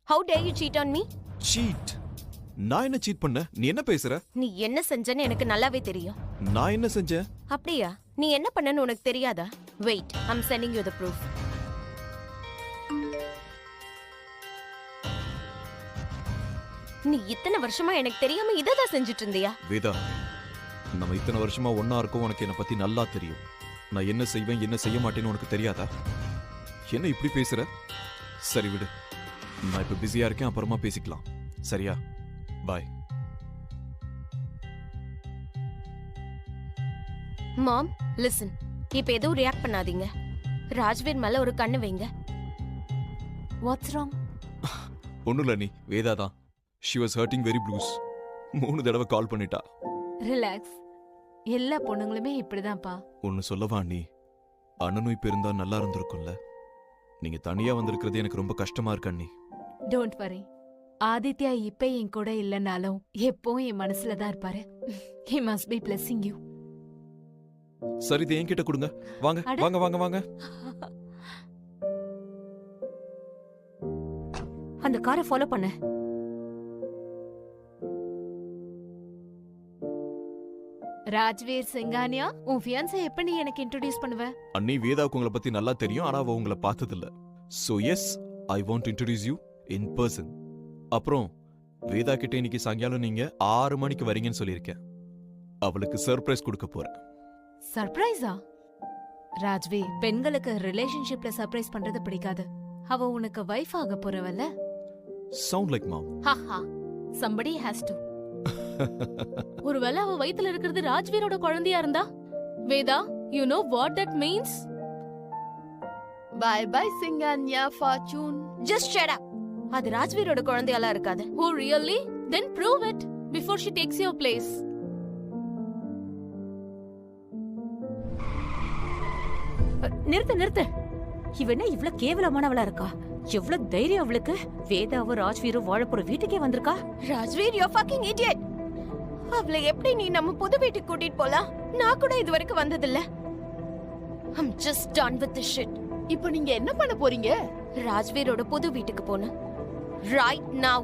How dare you cheat on me? Cheat? நான் என்ன seat பண்ண? நீ என்ன பேசுற? நீ என்ன செஞ்சன்னு எனக்கு நல்லாவே தெரியும். நான் என்ன செஞ்சேன்? அப்படியா? நீ என்ன பண்ணன்னு உனக்கு தெரியாதா? Wait, I'm sending you the proof. நீ இத்தனை வருஷமா எனக்கு தெரியாம இததான் செஞ்சுட்டு இருந்தியா? வேதா, நம்ம இத்தனை வருஷமா ஒன்னா இருக்கோம். உனக்கு என்ன பத்தி நல்லா தெரியும். நான் என்ன செய்வேன் என்ன செய்ய மாட்டேன்னு உனக்கு தெரியாதா? என்ன இப்படி பேசுற? சரி விடு, நான் இப்ப பிஸியா இருக்கேன், அப்புறமா பேசிக்கலாம். சரியா? பாய். மாம், லிசன். இப்ப எதுவும் ரியாக்ட் பண்ணாதீங்க. ராஜ்வீர் மேல ஒரு கண்ணு வைங்க. What's wrong? ஒண்ணும் இல்ல நீ, வேதா தான். She was hurting very blues. 3 தடவை கால் பண்ணிட்டா. ரிலாக்ஸ். எல்லா பொண்ணுங்களுமே இப்படிதான்ப்பா. ஒன்னு சொல்லவா நீ? அண்ணனும் இப்ப இருந்தா நல்லா இருந்திருக்கும்ல. நீங்க தனியா வந்திருக்கிறது எனக்கு ரொம்ப கஷ்டமா இருக்கு அண்ணி. Don't worry. ஆதித்யா இப்ப என் கூட இல்லனாலும் எப்பவும் என் மனசுல தான் இருப்பாரு. He must be blessing you. சரி, இது என்கிட்ட கொடுங்க. வாங்க அட. வாங்க வாங்க வாங்க. அந்த காரை ஃபாலோ பண்ணு. ராஜ்வீர் சிங்கானியா, உன் ஃபியான்ஸை எப்ப நீ எனக்கு இன்ட்ரோடியூஸ் பண்ணுவ? அண்ணி, வேதாவுக்கு உங்களை பத்தி நல்லா தெரியும், ஆனா அவ உங்களை பார்த்ததில்ல. So yes, I want to introduce you in person. அப்புறம் வேதா கிட்ட இன்னைக்கு சாயங்காலம் நீங்க 6 மணிக்கு வரீங்கன்னு சொல்லியிருக்கேன். அவளுக்கு சர்ப்ரைஸ் கொடுக்க போறேன். சர்ப்ரைஸா? ராஜ்வீர், பெண்களுக்கு ரிலேஷன்ஷிப்ல சர்ப்ரைஸ் பண்றது பிடிக்காது. அவ உனக்கு வைஃப் ஆக போறவல்ல? Sound like mom. Haha, somebody has to. ஒருவேளை அவ வயித்துல இருக்கிறது ராஜ்வீரோட குழந்தையா இருந்தா? Veda, you know what that means? Bye bye Singanya Fortune. Just shut up. அது ராஜ்வீரோட குழந்தையால இருக்காது. Oh really? Then prove it before she takes your place. நிறுத்து. இவன இவ்ளோ கேவலமானவளா இருக்கா? எவ்வளவு தைரியம் அவளுக்கு? வேதாவும் ராஜ்வீரும் வாழப்போற வீட்டுக்கே வந்திருக்கா? Rajveer, you're fucking idiot. அவளை எப்படி நீ நம்ம புது வீட்டுக்கு கூட்டிட்டு போலாம்? நான் கூட இது வரைக்கும் வந்ததில்ல. I'm just done with this shit. இப்போ நீங்க என்ன பண்ண போறீங்க? ராஜ்வீரோட புது வீட்டுக்கு போணும். Right now.